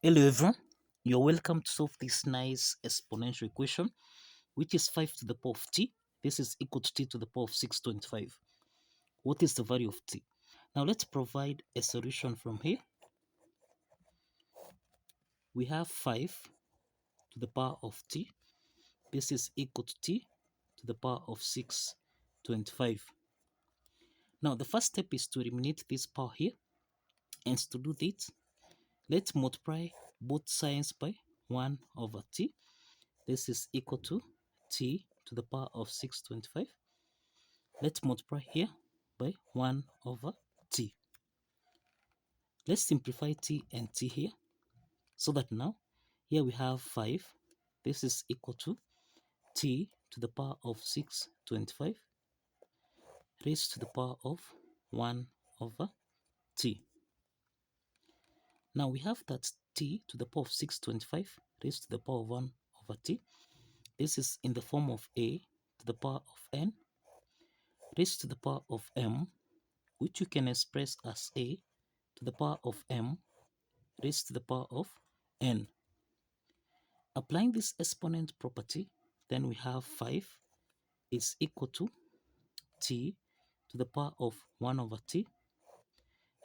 Hello everyone, you're welcome to solve this nice exponential equation, which is 5 to the power of t. This is equal to t to the power of 625. What is the value of t? Now let's provide a solution from here. We have 5 to the power of t. This is equal to t to the power of 625. Now the first step is to eliminate this power here. And to do that, let's multiply both sides by 1 over t. This is equal to t to the power of 625. Let's multiply here by 1 over t. Let's simplify t and t here, so that now here we have 5. This is equal to t to the power of 625 raised to the power of 1 over t. Now we have that t to the power of 625 raised to the power of 1 over t. This is in the form of a to the power of n raised to the power of m, which you can express as a to the power of m raised to the power of n. Applying this exponent property, then we have 5 is equal to t to the power of 1 over t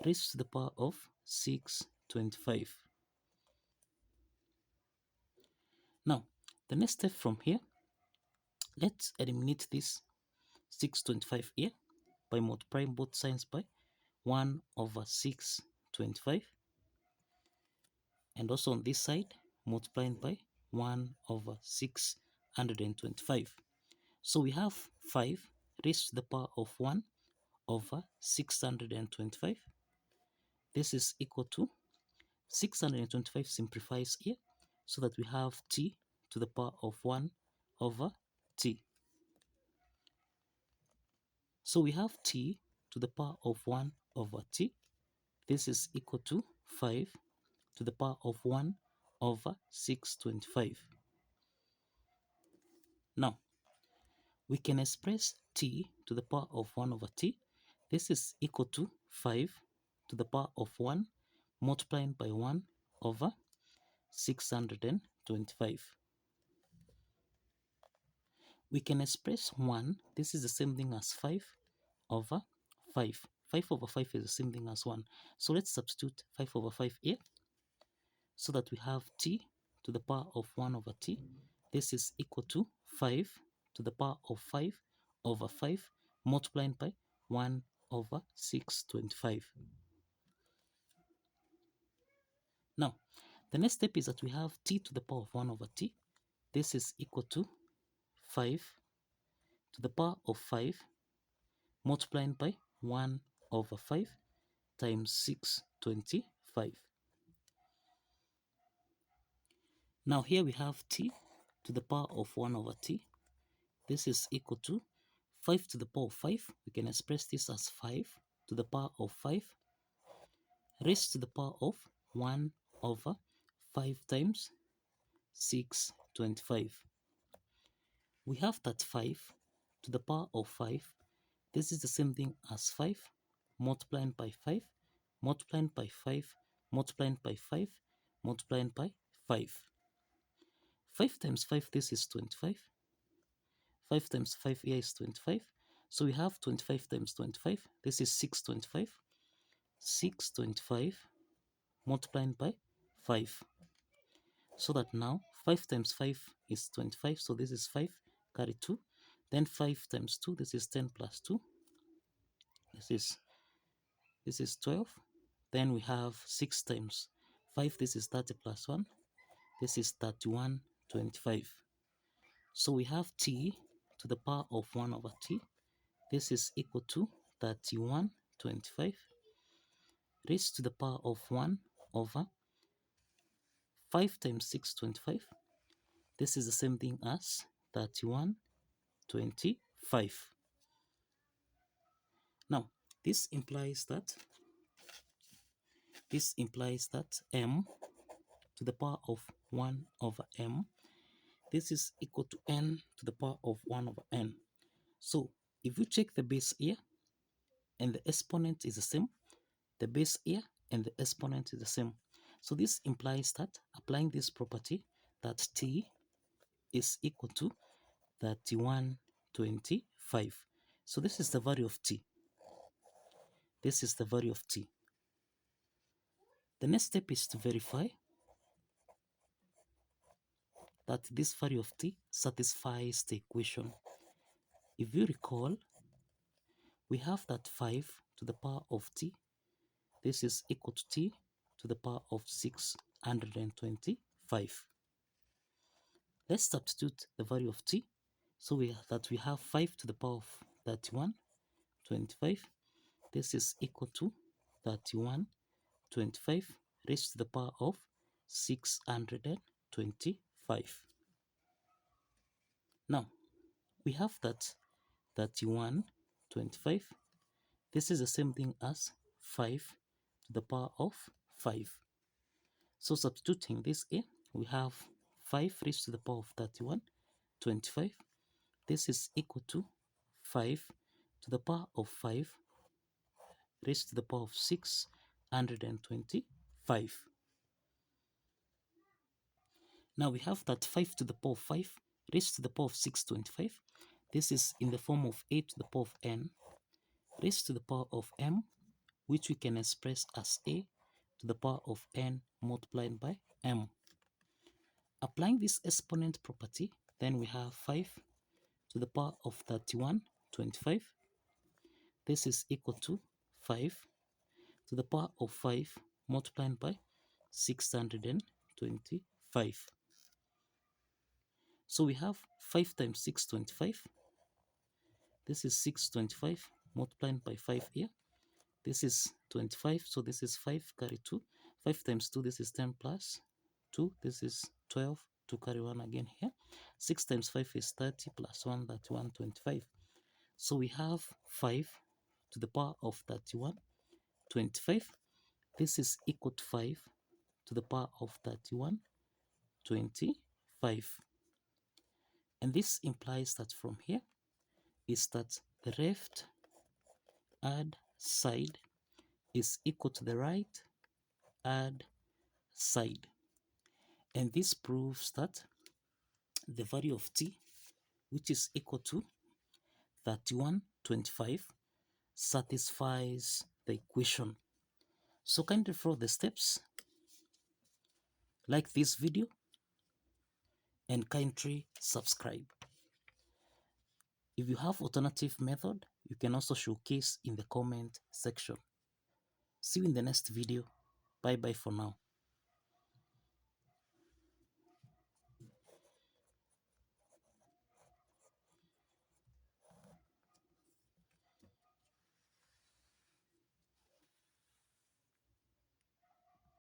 raised to the power of 625. Now, the next step from here, let's eliminate this 625 here by multiplying both sides by 1 over 625, and also on this side multiplying by 1 over 625. So we have 5 raised to the power of 1 over 625. This is equal to 625 simplifies here, so that we have t to the power of 1 over t. So we have t to the power of 1 over t. This is equal to 5 to the power of 1 over 625. Now, we can express t to the power of 1 over t. This is equal to 5 to the power of 1 multiplying by 1 over 625. We can express 1. This is the same thing as 5 over 5. 5 over 5 is the same thing as 1. So let's substitute 5 over 5 here, so that we have t to the power of 1 over t. This is equal to 5 to the power of 5 over 5 multiplying by 1 over 625. Now, the next step is that we have t to the power of 1 over t. This is equal to 5 to the power of 5 multiplying by 1 over 5 times 625. Now here we have t to the power of 1 over t. This is equal to 5 to the power of 5. We can express this as 5 to the power of 5 raised to the power of 1 over 5 times 625. We have that 5 to the power of 5. This is the same thing as 5 multiplying by 5, multiplying by 5, multiplying by 5, multiplying by 5. 5 times 5, this is 25. 5 times 5 here is 25. So we have 25 times 25. This is 625. 625 multiplying by 5. So that now 5 times 5 is 25. So this is 5, carry 2. Then 5 times 2, this is 10 plus 2. This is 12. Then we have 6 times 5, this is 30 plus 1. This is 3125. So we have t to the power of 1 over t. This is equal to 3125 raised to the power of 1 over 5 times 625. This is the same thing as 3125. Now, this implies that m to the power of 1 over m, this is equal to n to the power of 1 over n. So if we check the base here and the exponent is the same, the base here and the exponent is the same. So this implies that applying this property, that t is equal to 3125. So this is the value of t. This is the value of t. The next step is to verify that this value of t satisfies the equation. If you recall, we have that 5 to the power of t. This is equal to t to the power of 625. Let's substitute the value of t. So we have 5 to the power of 3125. This is equal to 3125 raised to the power of 625. Now, we have that 3125. This is the same thing as 5 to the power of 5. So substituting this in, we have 5 raised to the power of 3125. This is equal to 5 to the power of 5 raised to the power of 625. Now we have that 5 to the power of 5 raised to the power of 625. This is in the form of a to the power of n raised to the power of m, which we can express as a to the power of n multiplied by m. Applying this exponent property, then we have 5 to the power of 3125. This is equal to 5 to the power of 5 multiplied by 625. So we have 5 times 625. This is 625 multiplied by 5 here. This is 25, so this is 5 carry 2. 5 times 2, this is 10 plus 2. This is 12, 2 carry 1 again here. 6 times 5 is 30 plus 1, that's 125. So we have 5 to the power of 3125. This is equal to 5 to the power of 3125. And this implies that from here is that the left hand side is equal to the right hand side. And this proves that the value of t, which is equal to 3125, satisfies the equation. So kindly follow the steps, like this video, and kindly subscribe. If you have alternative method, you can also showcase in the comment section. See you in the next video. Bye bye for now.